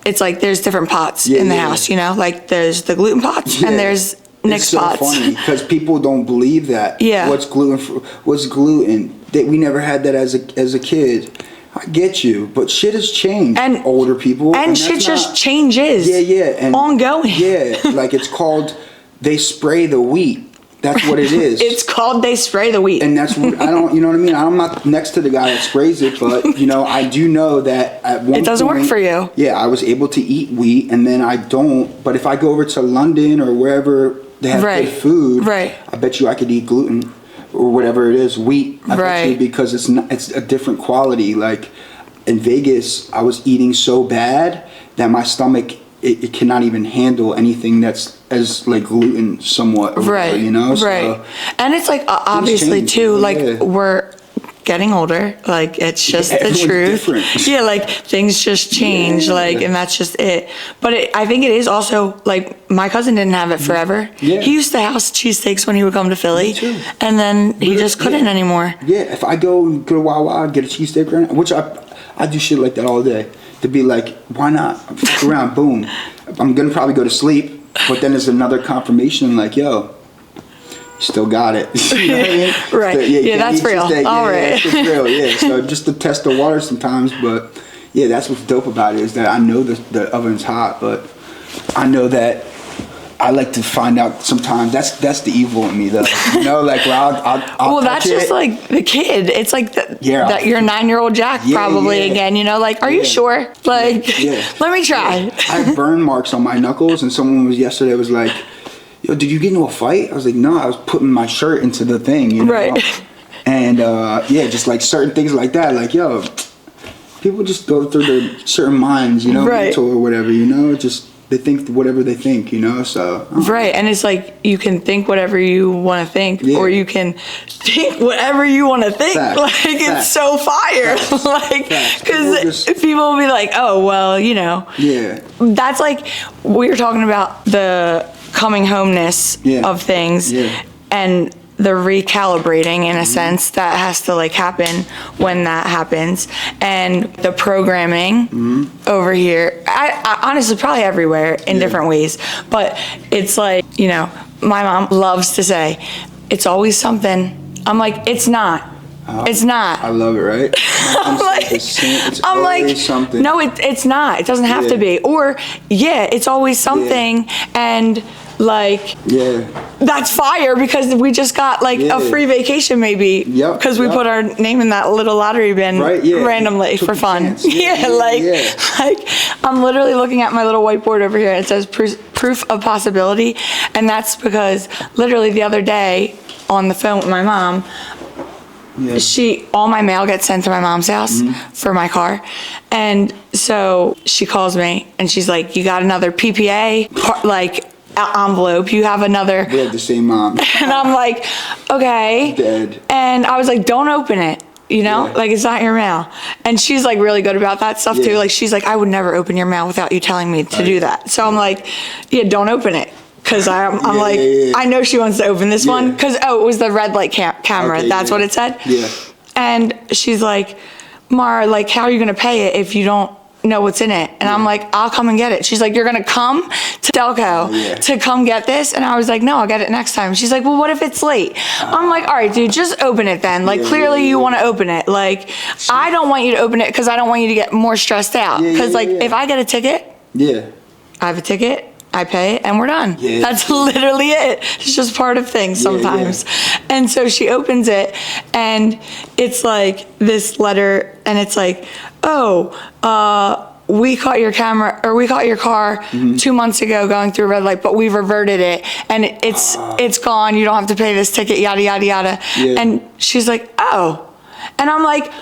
it's like there's different pots in the house, you know? Like there's the gluten pots and there's Nick's pots. It's so funny because people don't believe that. Yeah. What's gluten? We never had that as a kid. I get you, but shit has changed. And older people. And shit just changes. Yeah. And ongoing. Yeah, like it's called, they spray the wheat. That's what it is. It's called they spray the wheat. And that's what, I don't, you know what I mean? I'm not next to the guy that sprays it, but, you know, I do know that at one point. It doesn't work for you. Yeah, I was able to eat wheat, and then I don't. But if I go over to London or wherever they have good food, I bet you I could eat gluten. or whatever it is, wheat. I bet you Right. because it's a different quality. Like in Vegas, I was eating so bad that my stomach it cannot even handle anything that's as like gluten somewhat, or whatever, Right. you know. Right. So, And it's like obviously change, too, like yeah. we're getting older. Like it's just the Everyone's truth. different. Yeah, like things just change. Yeah. Like, and that's just it. But I think it is also like my cousin didn't have it forever. Yeah. He used to house cheesesteaks when he would come to Philly, Me too. and then he just couldn't Yeah. anymore. Yeah, if I go to Wawa, get a cheesesteak right now, which I do shit like that all day. To be like, why not? Fuck around, boom. I'm gonna probably go to sleep, but then there's another confirmation like, yo, you still got it. You know what I mean? Right. So, Yeah, can't that's eat real. cheesesteak. All Yeah, right. that's real. Yeah. So just to test the water sometimes, but yeah, that's what's dope about it is that I know the oven's hot, but I know that I like to find out sometimes. That's the evil in me, though. You know, like where I'll Well, that's touch just it. like the kid. It's like Yeah. that your 9-year-old Jack Yeah, probably yeah. again. You know, like, are you Yeah. sure? Like, Yeah. let me try. I have burn marks on my knuckles, and someone was yesterday was like, "Yo, did you get into a fight?" I was like, "No, I was putting my shirt into the thing, you know." Right. And yeah, just like certain things like that, like yo, people just go through their certain minds, you know, Right. mental or whatever, you know. Just they think whatever they think, you know. So Right, and it's like you can think whatever you want to think, Yeah. or you can think whatever you want to think. Fact. Like Fact. it's so fire, Facts. like Facts. because People just- people will be like, "Oh, well, you know." yeah, That's like we were talking about the coming homeness Yeah. of things, Yeah. and the recalibrating in a sense that has to like happen when that happens, and the programming over here I honestly probably everywhere in Yeah. different ways, but it's like, you know, my mom loves to say it's always something. I'm like, it's not. It's not. I love it, right? I'm like, it's I'm always like, something. no, it's not. It doesn't have to Yeah. be. Or, yeah, it's always something, and like, Yeah, that's fire because we just got like Yeah. a free vacation maybe. Yep, Because we yep. put our name in that little lottery bin Right, yeah. randomly Took for the fun. chance. Yeah, Yeah, yeah, like, yeah. like I'm literally looking at my little whiteboard over here. And it says proof of possibility, and that's because literally the other day on the phone with my mom. yeah. All my mail gets sent to my mom's house for my car. And so she calls me and she's like, you got another PPA, envelope. You have another. We have the same mom. And I'm like, okay. Dead. And I was like, don't open it. You know, Yeah. like it's not your mail. And she's like really good about that stuff too. Yeah. Like she's like, I would never open your mail without you telling me to do that. So I'm like, yeah, don't open it. Cause I'm Yeah, like, yeah, yeah. I know she wants to open this one. Yeah. Cause, it was the red light camera. Okay, That's yeah. what it said. Yeah. And she's like, Mara, like, how are you going to pay it if you don't know what's in it? And I'm like, I'll come and get it. She's like, you're going to come to Delco yeah. to come get this? And I was like, no, I'll get it next time. She's like, well, what if it's late? I'm like, all right, dude, just open it then. Like, Yeah, clearly yeah, you yeah. want to open it. Like, I don't want you to open it because I don't want you to get more stressed out. Yeah, Because, yeah, like, yeah. if I get a ticket, Yeah. I have a ticket, I pay it, and we're done. Yeah. That's literally it. It's just part of things Yeah, sometimes. And so she opens it, and it's like this letter, and it's like, oh, we caught your car 2 months ago going through a red light, but we've reverted it, and it's gone. You don't have to pay this ticket, yada, yada, yada. Yeah. And she's like, oh. And I'm like,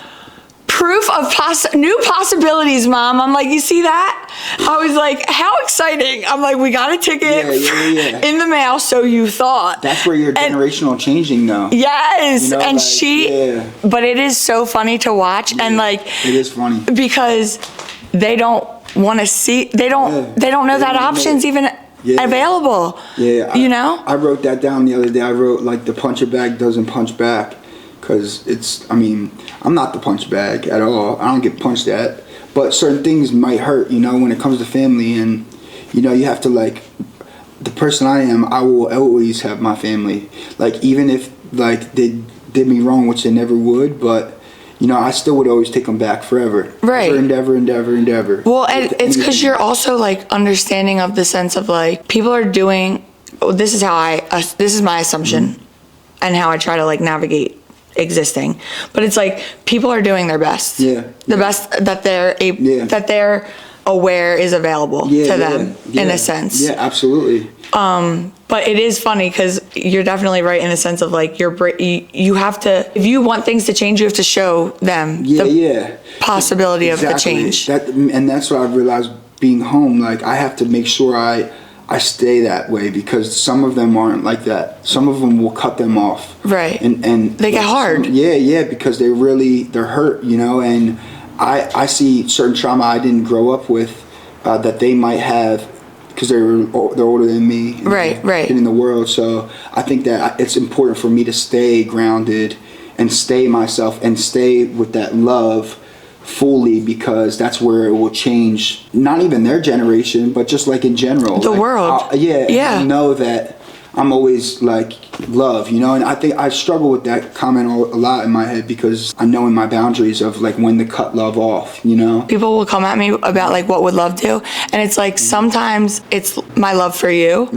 proof of new possibilities, Mom. I'm like, you see that? I was like, how exciting. I'm like, we got a ticket Yeah. in the mail, so you thought. That's where you're And- generational changing though. Yes, You know, and like, but it is so funny to watch, and like, It is funny. because they don't want to see, they don't know They that don't know. option's even Yeah. available. Yeah. You know? I wrote that down the other day. I wrote like the punch it bag doesn't punch back. Cause I'm not the punch bag at all. I don't get punched at. But certain things might hurt, you know, when it comes to family, and you know, you have to like, the person I am, I will always have my family. Like even if like they did me wrong, which they never would, but you know, I still would always take them back forever. Right. Endeavor. Well, and it's because Anything. you're also like understanding of the sense of like people are doing. This is how this is my assumption, and how I try to like navigate existing. But it's like people are doing their best. Yeah. The best that they're able, Yeah. that they're aware is available to them in a sense. Yeah, absolutely. But it is funny because you're definitely right in a sense of like you have to, if you want things to change, you have to show them the possibility of the change. And that's what I've realized being home. Like I have to make sure I stay that way because some of them aren't like that. Some of them will cut them off. Right. And they get hard. Because they're hurt, you know, and I see certain trauma I didn't grow up with that they might have because they're older than me. Right. In the world. So I think that it's important for me to stay grounded and stay myself and stay with that love fully because that's where it will change not even their generation but just like in general the world. And know that I'm always like love, you know, and I think I struggle with that comment a lot in my head because I know in my boundaries of like when to cut love off, you know. People will come at me about like what would love do, and it's like sometimes it's my love for you,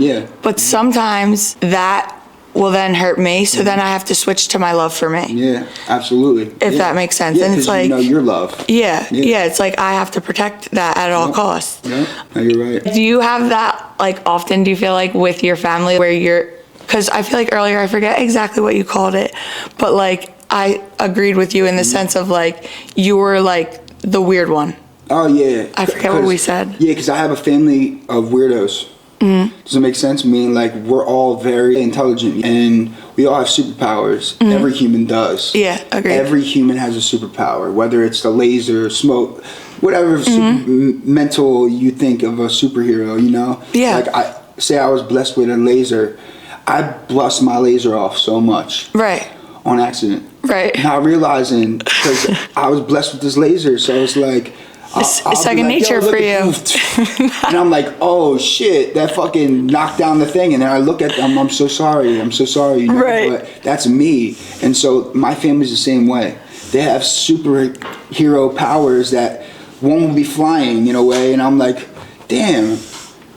but sometimes that will then hurt me, so then I have to switch to my love for me. Yeah, absolutely. If that makes sense. And it's like, you know your love. Yeah, it's like I have to protect that at all costs. Yeah, no, you're right. Do you have that like often, do you feel like with your family where you're, because I feel like earlier I forget exactly what you called it, but like I agreed with you in the sense of like you were like the weird one. Oh yeah. I forget what we said. Yeah, because I have a family of weirdos. Does it make sense? I mean, like, we're all very intelligent and we all have superpowers. Every human does. Yeah, agreed. Every human has a superpower, whether it's the laser, smoke, whatever mental you think of a superhero, you know? Yeah. Like, I was blessed with a laser. I bust my laser off so much. Right. On accident. Right. Not realizing, because I was blessed with this laser, so it's like, it's second nature for you. And I'm like, oh shit, that fucking knocked down the thing. And then I look at them, I'm so sorry, you know? Right. But that's me. And so my family's the same way. They have superhero powers that one will be flying in a way. And I'm like, damn,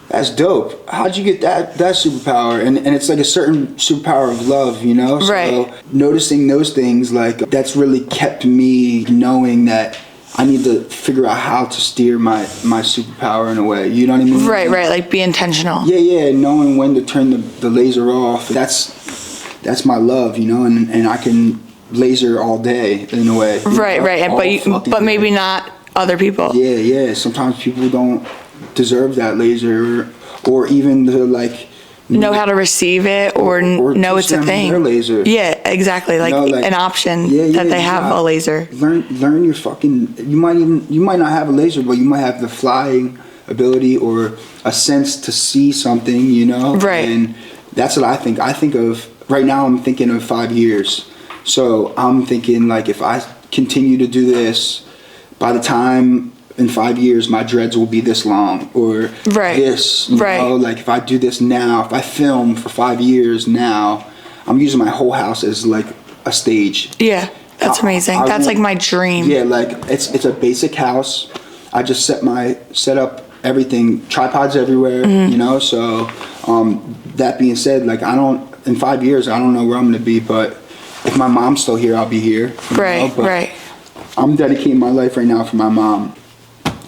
that's dope. How'd you get that superpower? And it's like a certain superpower of love, you know? Right. So noticing those things, like, that's really kept me knowing that I need to figure out how to steer my superpower in a way. You know what I mean? Right. Like be intentional. Yeah. Knowing when to turn the laser off. That's my love, you know, and I can laser all day in a way. Right. But maybe not other people. Yeah. Sometimes people don't deserve that laser or even the like know how to receive it or know it's a thing. Their laser. Yeah, exactly. Like, an option that they have a laser. Learn your fucking. You might not have a laser, but you might have the flying ability or a sense to see something. You know. Right. And that's what I think. I think of right now. I'm thinking of 5 years. So I'm thinking like if I continue to do this, by the time in 5 years my dreads will be this long or this, you know, like if I do this now, if I film for 5 years now, I'm using my whole house as like a stage. Yeah, that's amazing. That's like my dream. Yeah, like it's a basic house. I just set up everything, tripods everywhere, you know, so that being said, like in 5 years I don't know where I'm gonna be, but if my mom's still here, I'll be here. Right. I'm dedicating my life right now for my mom.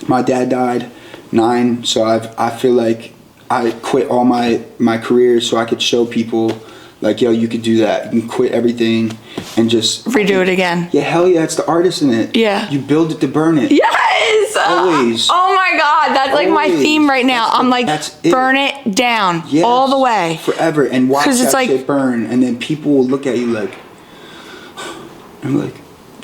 My dad died 9, so I feel like I quit all my career so I could show people like, yo, you could do that. You can quit everything and just redo it again. Yeah, hell yeah, it's the artist in it. Yeah. You build it to burn it. Yes! Always. Oh my God, that's like my theme right now. I'm like, burn it down all the way. Forever, and watch that like, shit burn, and then people will look at you like, I'm like,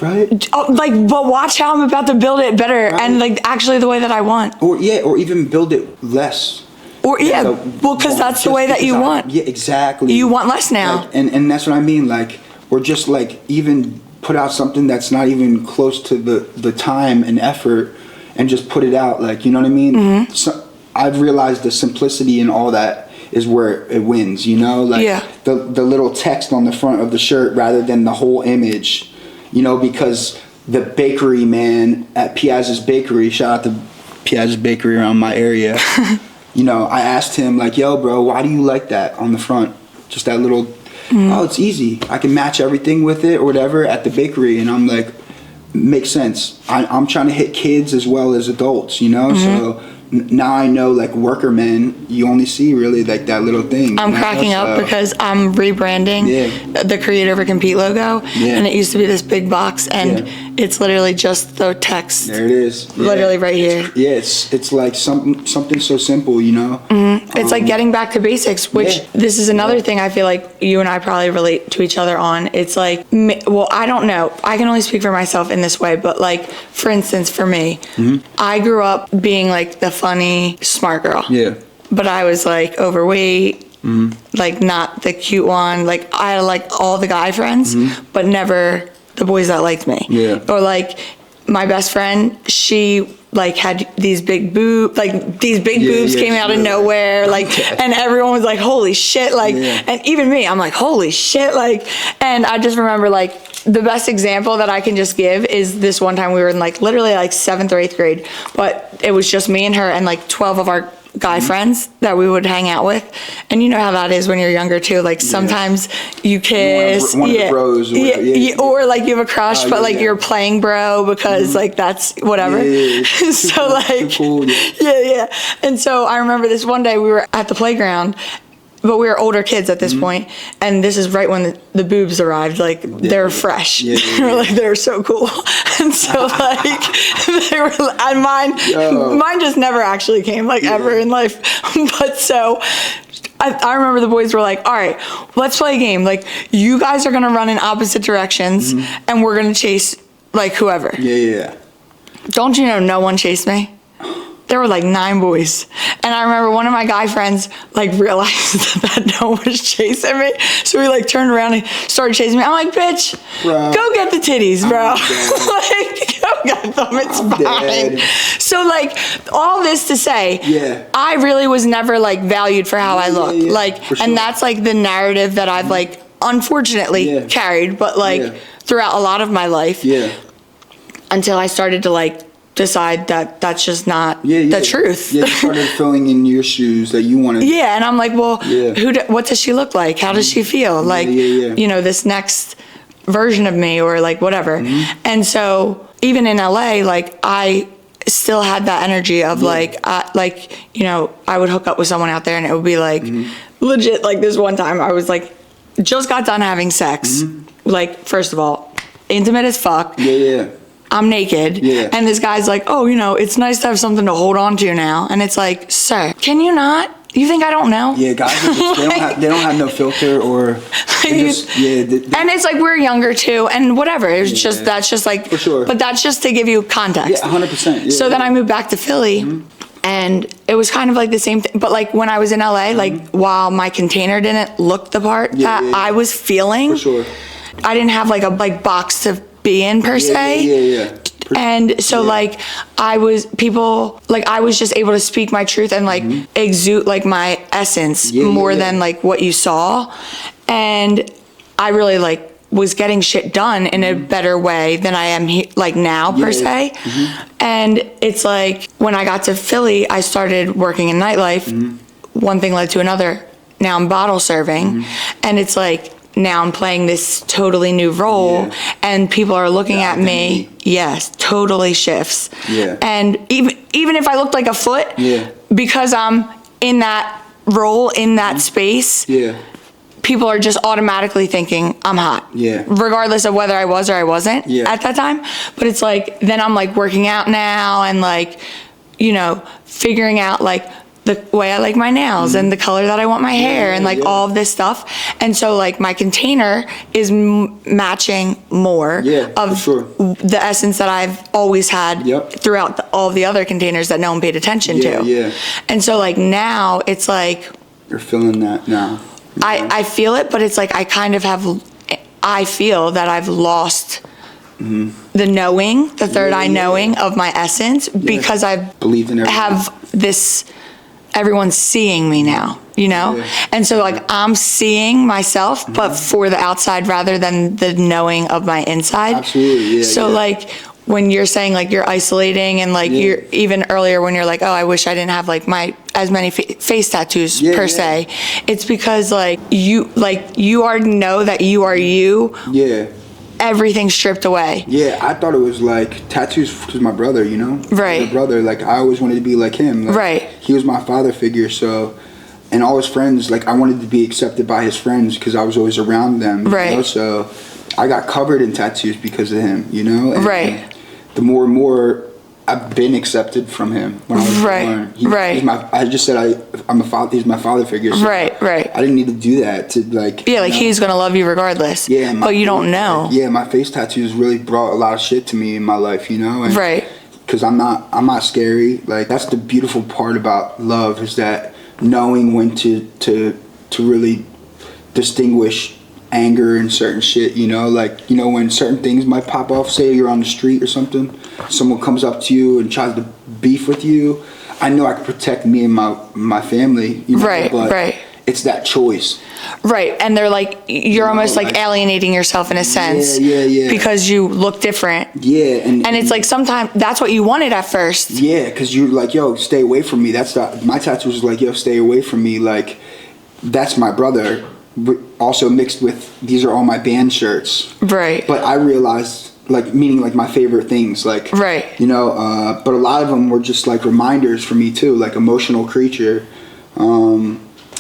right? Oh, like, but watch how I'm about to build it better and like actually the way that I want. Or even build it less. Or well, because that's the way that you want. Yeah, exactly. You want less now. Like, and that's what I mean. Like, or just like even put out something that's not even close to the time and effort, and just put it out. Like, you know what I mean? Mm-hmm. So I've realized the simplicity in all that is where it wins. You know, like the little text on the front of the shirt rather than the whole image. You know, because the bakery man at Piazza's Bakery, shout out to Piazza's Bakery around my area. You know, I asked him like, yo, bro, why do you like that on the front? Just that little, oh, it's easy. I can match everything with it or whatever at the bakery. And I'm like, makes sense. I'm trying to hit kids as well as adults, you know. So now I know, like, worker men, you only see really like that little thing. I'm cracking up because I'm rebranding the Create Over Compete logo, and it used to be this big box, and it's literally just the text. There it is. Literally right here. Yeah, it's like something so simple, you know. It's like getting back to basics, which this is another thing I feel like you and I probably relate to each other on. It's like, well, I don't know. I can only speak for myself in this way, but like, for instance, for me, I grew up being like the funny, smart girl. Yeah. But I was like overweight, like not the cute one. Like I had like all the guy friends, but never the boys that liked me. Yeah. Or like my best friend, she like had these big boobs came out of nowhere, like, and everyone was like, holy shit, like, and even me, I'm like, holy shit, like, and I just remember like, the best example that I can just give is this one time we were in like literally like 7th or 8th grade, but it was just me and her and like 12 of our guy friends that we would hang out with. And you know how that is when you're younger too, like sometimes you kiss one of the bros or, or like you have a crush, but like you're playing bro because like that's whatever. So like cool, and so I remember this one day we were at the playground, but we were older kids at this point, and this is right when the boobs arrived. Like they're fresh. Like they're so cool, and so like they were. And mine just never actually came like ever in life. But so I remember the boys were like, "All right, let's play a game. Like you guys are gonna run in opposite directions, and we're gonna chase like whoever." Don't you know? No one chased me. There were like 9 boys. And I remember one of my guy friends like realized that no one was chasing me. So he like turned around and started chasing me. I'm like, bitch, go get the titties, bro. Like, go get them, it's fine. So like all this to say, I really was never like valued for how I look. Like, and that's like the narrative that I've like unfortunately carried, but like throughout a lot of my life until I started to like decide that that's just not the truth. You started filling in your shoes that you wanted. And I'm like, well, what does she look like? How does she feel? Like, you know, this next version of me or like whatever. And so even in LA, like I still had that energy of like, you know, I would hook up with someone out there and it would be like legit. Like this one time I was like, just got done having sex. Like, first of all, intimate as fuck. I'm naked, and this guy's like, oh, you know, it's nice to have something to hold on to now. And it's like, sir, can you not? You think I don't know? Guys, they don't have no filter or just, and it's like we're younger too, and whatever. It's just that's just like for sure. But that's just to give you context. 100%. So then I moved back to Philly. And it was kind of like the same thing, but like when I was in LA, like while my container didn't look the part that I was feeling, for sure. I didn't have like a box to be in per se. And so like I was just able to speak my truth and like exude like my essence more than like what you saw. And I really like was getting shit done in a better way than I am like now per se. And it's like when I got to Philly, I started working in nightlife. One thing led to another. Now I'm bottle serving, and it's like now I'm playing this totally new role, and people are looking at me. Yes, totally shifts. And even if I looked like a foot, because I'm in that role, in that space, people are just automatically thinking I'm hot. Regardless of whether I was or I wasn't at that time. But it's like, then I'm like working out now and like, you know, figuring out like the way I like my nails and the color that I want my hair and like all of this stuff. And so like my container is matching more of the essence that I've always had throughout all the other containers that no one paid attention to. And so like now it's like, you're feeling that now. I feel it, but it's like I feel that I've lost the knowing, the third eye knowing of my essence because I believe in have this, everyone's seeing me now, you know? And so like I'm seeing myself, but for the outside rather than the knowing of my inside. Absolutely, So like when you're saying like you're isolating and like you're even earlier when you're like, oh, I wish I didn't have like as many face tattoos per se. It's because like you already know that you are you. everything stripped away. Yeah, I thought it was like tattoos because my brother, you know? Right. My brother, like I always wanted to be like him. Like, Right. He was my father figure, so, and all his friends, like I wanted to be accepted by his friends because I was always around them. Right. You know? So I got covered in tattoos because of him, you know? And, Right. and the more and more I've been accepted from him when I was Right. born. Right. I just said I'm a father. He's my father figure. So Right. I didn't need to do that to like. Yeah, like you know? he's gonna love you regardless. Yeah, but you don't know. Yeah, my face tattoos really brought a lot of shit to me in my life, you know. And Right. because I'm not scary. Like that's the beautiful part about love is that knowing when to really distinguish anger and certain shit, you know, like, you know, when certain things might pop off, say you're on the street or something, someone comes up to you and tries to beef with you, I know I can protect me and my family, you know, Right, but right. it's that choice. Right, and they're like, you're almost like alienating yourself in a sense. Yeah. Because you look different. Yeah, And it's like sometimes that's what you wanted at first. yeah, because you're like, yo, stay away from me. My tattoo was like, yo, stay away from me. Like, that's my brother. But also mixed with, these are all my band shirts. Right. But I realized, like, meaning like my favorite things, like, Right. you know, but a lot of them were just like reminders for me too, like emotional creature.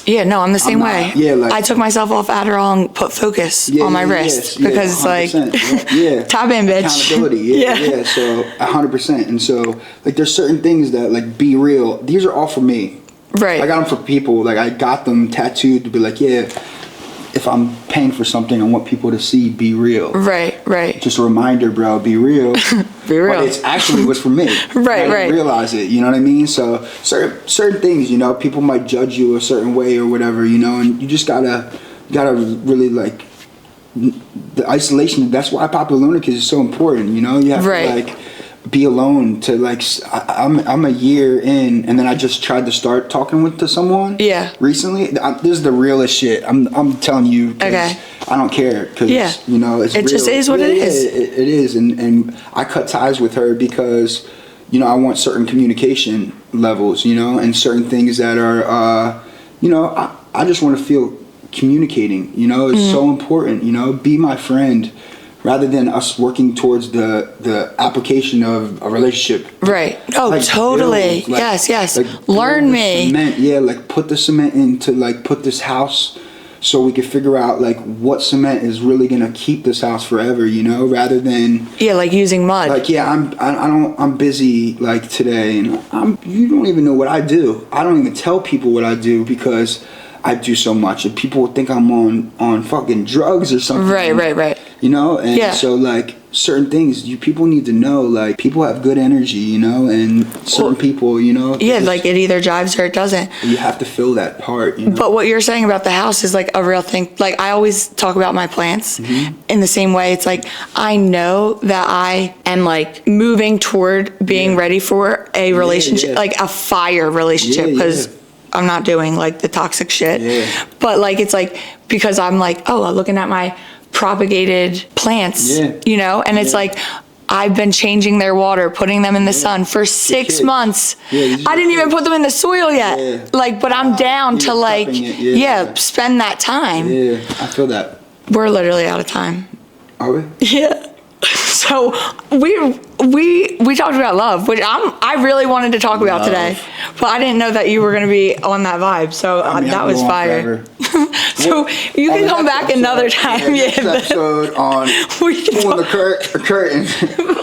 Yeah, no, I'm the same not- way. yeah, like- I took myself off Adderall and put focus on my wrist yes, because it's like, 100%, yeah. top in, bitch. Accountability, yeah. So 100%. And so, like, there's certain things that, like, be real. These are all for me. Right. I got them for people. Like, I got them tattooed to be like, yeah, if I'm paying for something, I want people to see, be real. Right. Just a reminder, bro, be real. Be real. But it's actually was for me. Right, I didn't right. realize it, you know what I mean? So certain things, you know, people might judge you a certain way or whatever, you know, and you just gotta really like the isolation. That's why Popular Lunatic is so important, you know. You have Right. to like be alone to like. I'm a year in, and then I just tried to start talking to someone. Yeah. Recently, this is the realest shit. I'm telling you. 'Cause Okay. I don't care because Yeah. you know it's It just real. is what it is. It is, and I cut ties with her because, you know, I want certain communication levels, you know, and certain things that are, you know, I just want to feel communicating, you know, it's so important, you know, be my friend rather than us working towards the application of a relationship. Right. Oh, Like, totally. build, like- Yes. like Learn build the me. cement, yeah, like put the cement into like put this house so we can figure out like what cement is really gonna keep this house forever, you know, rather than Yeah, like using mud. like I'm busy like today and you don't even know what I do. I don't even tell people what I do because I do so much and people would think I'm on fucking drugs or something. Right. You know, and Yeah. so like certain things people need to know, like people have good energy, you know, and certain people, you know, Yeah, like it either jives or it doesn't. you have to fill that part, you know. But what you're saying about the house is like a real thing. Like I always talk about my plants Mm-hmm. in the same way. It's like I know that I am like moving toward being ready for a relationship, yeah. like a fire relationship, Yeah, because yeah. I'm not doing like the toxic shit. Yeah. But like it's like because I'm like, oh, I'm looking at my propagated plants, Yeah. you know, and it's Yeah. like I've been changing their water, putting them in the sun for 6 kids. months. Yeah, these are I didn't even kids. put them in the soil yet. Yeah. Like, but I'm down to You're like, prepping it, yeah, yeah. spend that time. Yeah, I feel that. We're literally out of time. Are we? Yeah. So we talked about love, which I really wanted to talk about Love. today, but I didn't know that you were going to be on that vibe. So I mean, that I'm was going fire. forever. So you On can the come next back episode- another time. Next episode on We can pulling the talk- curtain.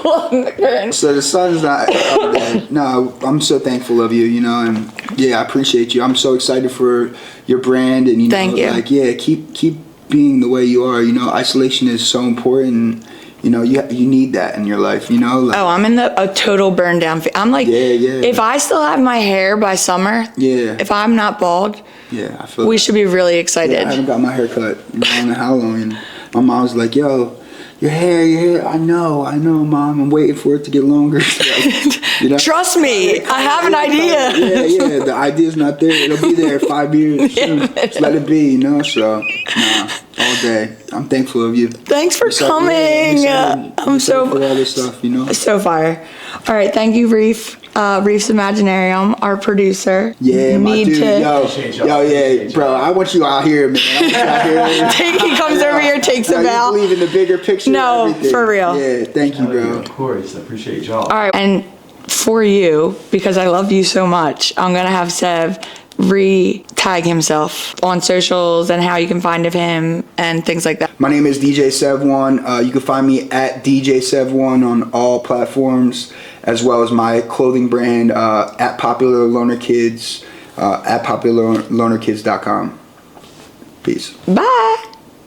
on the curtain. So the sun's not up there. No, I'm so thankful of you, you know, and yeah, I appreciate you. I'm so excited for your brand, and you Thank know, you. like yeah, keep being the way you are. You know, isolation is so important. You know, you need that in your life. You know, like, Oh, I'm in a total burn down. I'm like, Yeah. if I still have my hair by summer, Yeah. if I'm not bald, yeah, I feel. we that. should be really excited. Yeah, I haven't got my hair cut in I don't know how long, and my mom was like, "Yo, your hair, I know, Mom. I'm waiting for it to get longer." Like, you know? Trust me, I have an idea. Yeah. The idea's not there. It'll be there in 5 years. Soon. Just let it be, you know. So, all day. I'm thankful of you. Thanks for Excited- coming. yeah, I'm excited so for all this stuff, you know. so fire. All right, thank you, Reef. Reef's Imaginarium, our producer. Yeah, my need dude. to. Appreciate y'all. Yo, yeah, Appreciate bro. y'all. I want you out here, man. I want you out here. He comes over here, takes him You out. believe in the bigger picture. No, everything. for real. Yeah, thank you, bro. Of course, I appreciate y'all. All right, and for you, because I love you so much, I'm gonna have Sev re-tag himself on socials and how you can find of him and things like that. My name is DJ SEV-One. You can find me at DJ SEV-One on all platforms, as well as my clothing brand at Popular Loner Kids, at popularlonerkids.com. Peace. Bye.